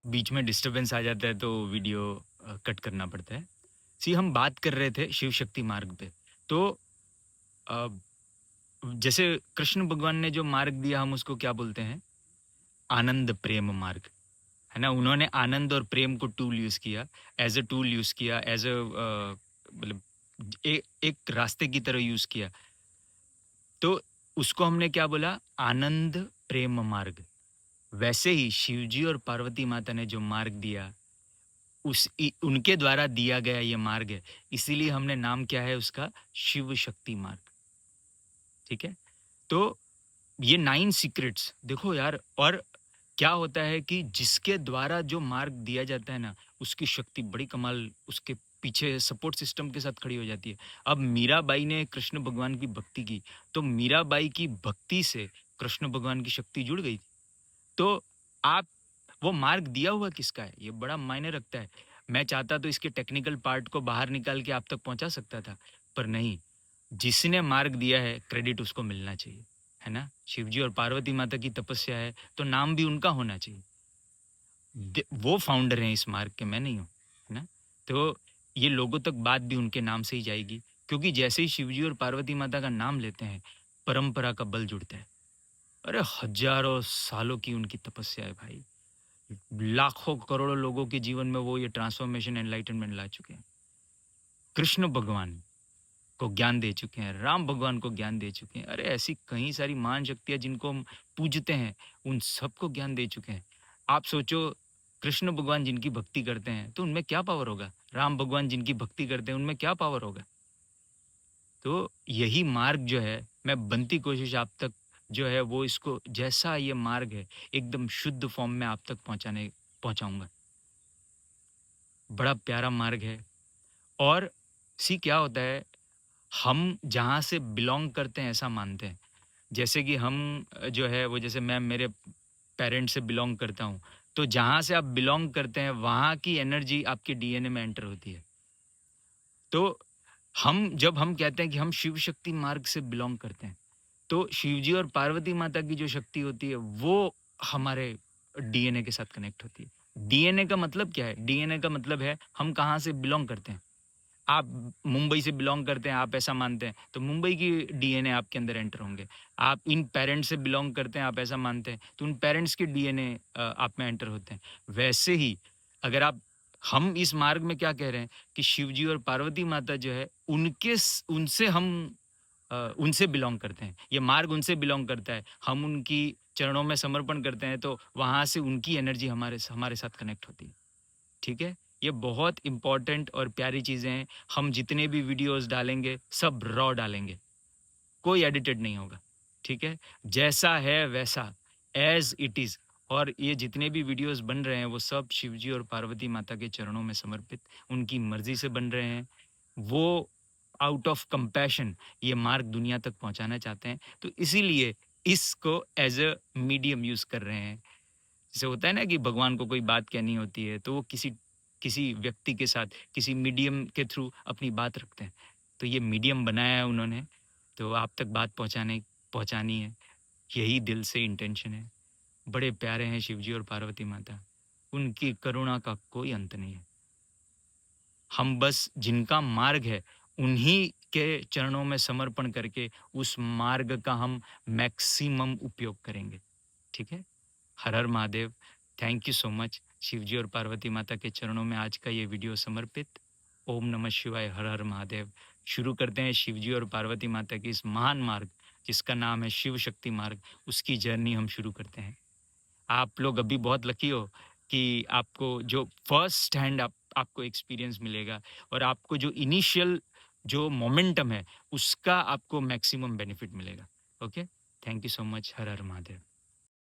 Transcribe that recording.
बीच में डिस्टरबेंस आ जाता है तो वीडियो कट करना पड़ता है। सी हम बात कर रहे थे शिव शक्ति मार्ग पे। तो अ, जैसे कृष्ण भगवान ने जो मार्ग दिया हम उसको क्या बोलते हैं? आनंद प्रेम मार्ग, है ना? उन्होंने आनंद और प्रेम को टूल यूज़ किया, एज़ अ टूल यूज़ किया, एज़ अ मतलब एक रास्ते की तरह यूज़ किया। तो उसको हमने क्या बोला? आनंद प्रेम मार्ग। वैसे ही शिवजी और पार्वती माता ने जो मार्ग दिया, उनके द्वारा दिया गया ये मार्ग है, इसीलिए हमने नाम क्या है उसका? शिव शक्ति मार्ग, ठीक है? तो ये 9 सीक्रेट्स देखो यार। और क्या होता है कि जिसके द्वारा जो मार्ग दिया जाता है ना, उसकी शक्ति बड़ी कमाल उसके पीछे सपोर्ट सिस्टम के साथ खड़ी हो जाती है। अब मीराबाई ने कृष्ण भगवान की भक्ति की, तो मीराबाई की भक्ति से कृष्ण भगवान की शक्ति जुड़ गई। तो आप वो मार्ग दिया हुआ किसका है? ये बड़ा मायने रखता है। मैं चाहता तो इसके टेक्निकल पार्ट को बाहर निकाल के आप तक पहुँचा सकता था, पर नहीं। जिसने मार्ग दिया है, क्रेडिट उसको मिलना चाहिए, है ना? शिवजी और पार्वती माता की तपस्या है, तो नाम भी उनका होना चाहिए। वो फाउंडर हैं इस मार्ग के, मैं नहीं हूँ, है ना? तो ये लोगों तक बात भी उनके नाम से ही जाएगी, क्योंकि जैसे ही शिवजी और पार्वती माता का नाम लेते हैं, परंपरा का बल जुड़ता है। अरे हज़ारों सालों की उनकी तपस्या है भाई। लाखों करोड़ों लोगों के जीवन में वो ये ट्रांसफॉर्मेशन, एनलाइटनमेंट ला चुके हैं। कृष्ण भगवान को ज्ञान दे चुके हैं, राम भगवान को ज्ञान दे चुके हैं। अरे ऐसी कई सारी महान शक्तियाँ जिनको हम पूजते हैं, उन सबको ज्ञान दे चुके हैं। आप सोचो, कृष्ण भगवान जिनकी भक्ति करते हैं, तो उनमें क्या पावर होगा? राम भगवान जिनकी भक्ति करते हैं, उनमें क्या पावर होगा? तो यही मार्ग जो है, मैं बनती कोशिश आप तक जो है वो इसको जैसा ये मार्ग है, एकदम शुद्ध फॉर्म में आप तक पहुँचाऊँगा। बड़ा प्यारा मार्ग है। और सी क्या होता है, हम जहाँ से बिलॉन्ग करते हैं ऐसा मानते हैं। जैसे कि हम जो है वो, जैसे मैं मेरे पेरेंट्स से बिलॉन्ग करता हूँ, तो जहाँ से आप बिलॉन्ग करते हैं वहाँ की एनर्जी आपके डीएनए में एंटर होती है। तो जब हम कहते हैं कि हम शिव शक्ति मार्ग से बिलॉन्ग करते हैं, तो शिवजी और पार्वती माता की जो शक्ति होती है वो हमारे डीएनए के साथ कनेक्ट होती है। डीएनए का मतलब क्या है? डीएनए का मतलब है हम कहाँ से बिलॉन्ग करते हैं। आप मुंबई से बिलॉन्ग करते हैं, आप ऐसा मानते हैं, तो मुंबई की डीएनए आपके अंदर एंटर होंगे। आप इन पेरेंट्स से बिलॉन्ग करते हैं, आप ऐसा मानते हैं, तो उन पेरेंट्स के डीएनए आप में एंटर होते हैं। वैसे ही अगर आप हम इस मार्ग में क्या कह रहे हैं कि शिवजी और पार्वती माता जो है, उनसे हम उनसे बिलॉन्ग करते हैं। ये मार्ग उनसे बिलॉन्ग करता है। हम उनकी चरणों में समर्पण करते हैं, तो वहाँ से उनकी एनर्जी हमारे साथ कनेक्ट होती है। ठीक है? ये बहुत इम्पोर्टेंट और प्यारी चीज़ें हैं। हम जितने भी वीडियोज़ डालेंगे, सब रॉ डालेंगे, कोई एडिटेड नहीं होगा, ठीक है? जैसा है वैसा, ऐज़ इट इज़। और ये जितने भी वीडियोज़ बन रहे हैं, वो सब शिवजी और पार्वती माता के चरणों में समर्पित, उनकी मर्ज़ी से बन रहे हैं। वो आउट ऑफ कंपैशन ये मार्ग दुनिया तक पहुँचाना चाहते हैं, तो इसीलिए इसको एज़ अ मीडियम यूज़ कर रहे हैं। जैसे होता है ना कि भगवान को कोई बात कहनी होती है, तो वो किसी किसी व्यक्ति के साथ किसी मीडियम के थ्रू अपनी बात रखते हैं। तो ये मीडियम बनाया है उन्होंने, तो आप तक बात पहुँचानी है, यही दिल से इंटेंशन है। बड़े प्यारे हैं शिवजी और पार्वती माता, उनकी करुणा का कोई अंत नहीं है। हम बस जिनका मार्ग है, उन्हीं के चरणों में समर्पण करके उस मार्ग का हम मैक्सिमम उपयोग करेंगे, ठीक है? हर हर Mahadev. Thank you so much. Shivji और पार्वती माता के चरणों में आज का ये वीडियो समर्पित। ओम नमः शिवाय, हर हर महादेव। शुरू करते हैं शिवजी और पार्वती माता की इस महान मार्ग, जिसका नाम है शिव शक्ति मार्ग, उसकी जर्नी हम शुरू करते हैं। आप लोग अभी बहुत लकी हो कि आपको जो फर्स्ट हैंड आपको एक्सपीरियंस मिलेगा, और आपको जो इनिशियल जो मोमेंटम है, उसका आपको मैक्सिमम बेनिफिट मिलेगा। Okay? Thank you so much. हर हर महादेव।